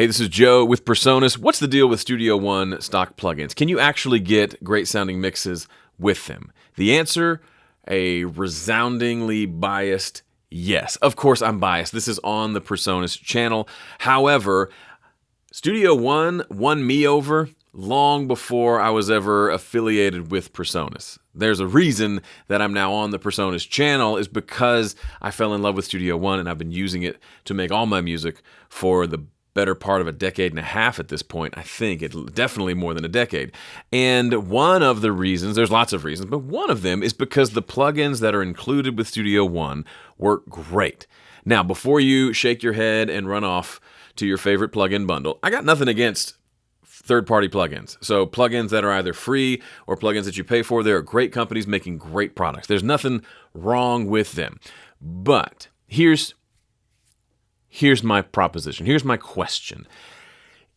Hey, this is Joe with PreSonus. What's the deal with Studio One stock plugins? Can you actually get great sounding mixes with them? The answer, a resoundingly biased yes. Of course, I'm biased. This is on the PreSonus channel. However, Studio One won me over long before I was ever affiliated with PreSonus. There's a reason that I'm now on the PreSonus channel is because I fell in love with Studio One and I've been using it to make all my music for the better part of a decade and a half at this point. I think it's definitely more than a decade. And one of the reasons, there's lots of reasons, but one of them is because the plugins that are included with Studio One work great. Now, before you shake your head and run off to your favorite plugin bundle, I got nothing against third-party plugins. So plugins that are either free or plugins that you pay for, there are great companies making great products. There's nothing wrong with them. But here's my proposition. Here's my question.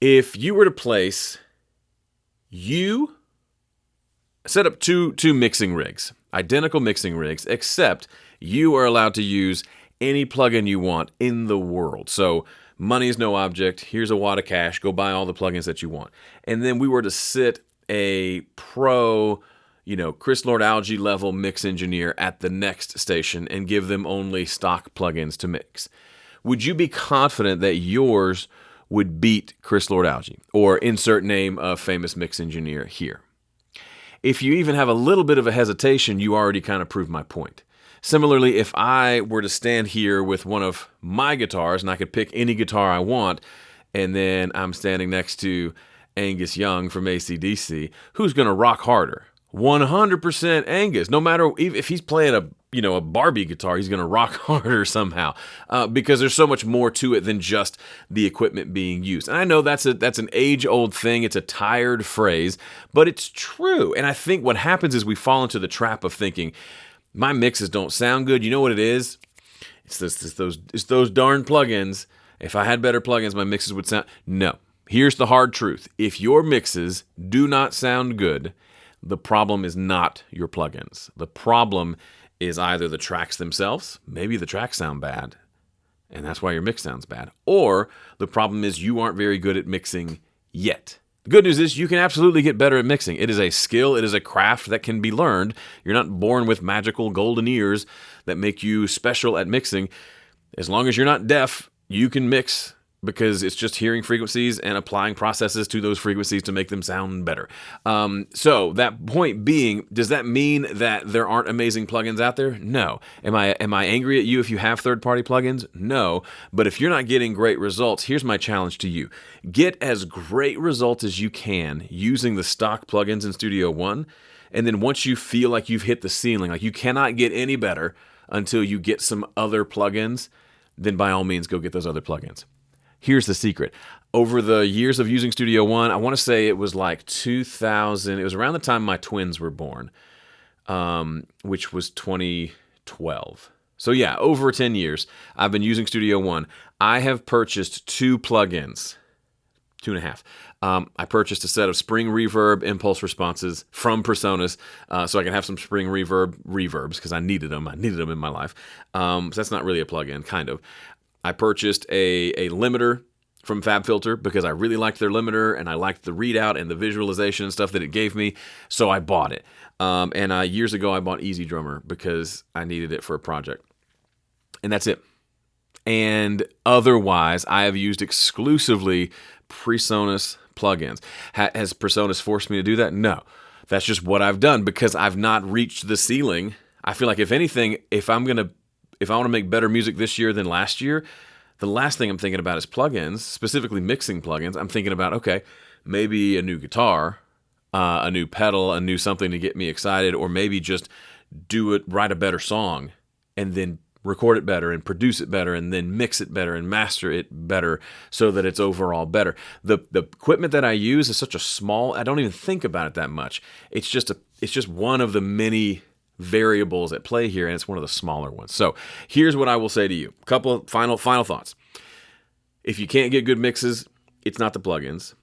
If you were to place, you set up two mixing rigs, identical mixing rigs, except you are allowed to use any plugin you want in the world. So money is no object. Here's a wad of cash. Go buy all the plugins that you want. And then we were to sit a pro, Chris Lord Algae level mix engineer at the next station and give them only stock plugins to mix. Would you be confident that yours would beat Chris Lord Algae, or insert name of famous mix engineer here? If you even have a little bit of a hesitation, you already kind of proved my point. Similarly, if I were to stand here with one of my guitars and I could pick any guitar I want, and then I'm standing next to Angus Young from AC/DC, who's going to rock harder? 100% Angus. No matter if he's playing a Barbie guitar, he's going to rock harder somehow because there's so much more to it than just the equipment being used. And I know that's an age-old thing. It's a tired phrase, but it's true. And I think what happens is we fall into the trap of thinking, my mixes don't sound good. You know what it is? It's those darn plugins. If I had better plugins, my mixes would sound... No. Here's the hard truth. If your mixes do not sound good, the problem is not your plugins. The problem is either the tracks themselves, maybe the tracks sound bad, and that's why your mix sounds bad, or the problem is you aren't very good at mixing yet. The good news is you can absolutely get better at mixing. It is a skill, it is a craft that can be learned. You're not born with magical golden ears that make you special at mixing. As long as you're not deaf, you can mix, because it's just hearing frequencies and applying processes to those frequencies to make them sound better. So that point being, does that mean that there aren't amazing plugins out there? No. Am I angry at you if you have third-party plugins? No. But if you're not getting great results, here's my challenge to you. Get as great results as you can using the stock plugins in Studio One, and then once you feel like you've hit the ceiling, like you cannot get any better until you get some other plugins, then by all means go get those other plugins. Here's the secret. Over the years of using Studio One, I want to say it was like 2000. It was around the time my twins were born, which was 2012. So yeah, over 10 years, I've been using Studio One. I have purchased 2 plugins, 2.5. I purchased a set of spring reverb impulse responses from PreSonus so I can have some spring reverbs because I needed them. I needed them in my life. So that's not really a plugin, kind of. I purchased a limiter from FabFilter because I really liked their limiter and I liked the readout and the visualization and stuff that it gave me, so I bought it. And years ago, I bought Easy Drummer because I needed it for a project. And that's it. And otherwise, I have used exclusively PreSonus plugins. Has PreSonus forced me to do that? No. That's just what I've done because I've not reached the ceiling. I feel like if anything, if I want to make better music this year than last year, the last thing I'm thinking about is plugins, specifically mixing plugins. I'm thinking about, okay, maybe a new guitar, a new pedal, a new something to get me excited, or maybe just write a better song and then record it better and produce it better and then mix it better and master it better so that it's overall better. The equipment that I use is such a small, I don't even think about it that much. It's just one of the many variables at play here, and it's one of the smaller ones. So here's what I will say to you. A couple of final thoughts. If you can't get good mixes, it's not the plugins.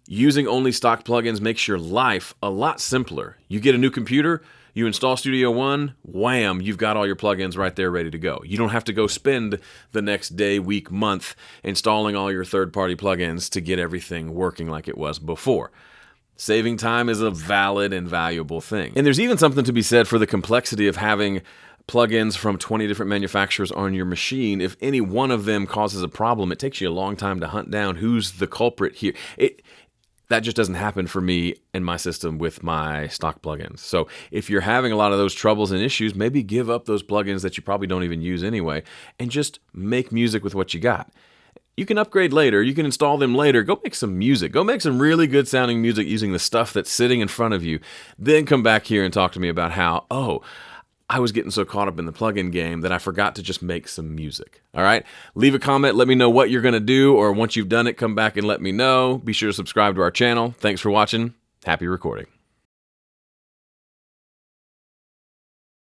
Using only stock plugins makes your life a lot simpler. You get a new computer, You install Studio One, wham, you've got all your plugins right there ready to go. You don't have to go spend the next day, week, month installing all your third-party plugins to get everything working like it was before. Saving time is a valid and valuable thing. And there's even something to be said for the complexity of having plugins from 20 different manufacturers on your machine. If any one of them causes a problem, it takes you a long time to hunt down who's the culprit here. That just doesn't happen for me and my system with my stock plugins. So if you're having a lot of those troubles and issues, maybe give up those plugins that you probably don't even use anyway and just make music with what you got. You can upgrade later. You can install them later. Go make some music. Go make some really good sounding music using the stuff that's sitting in front of you. Then come back here and talk to me about how, I was getting so caught up in the plugin game that I forgot to just make some music. All right? Leave a comment. Let me know what you're going to do, or once you've done it, come back and let me know. Be sure to subscribe to our channel. Thanks for watching. Happy recording.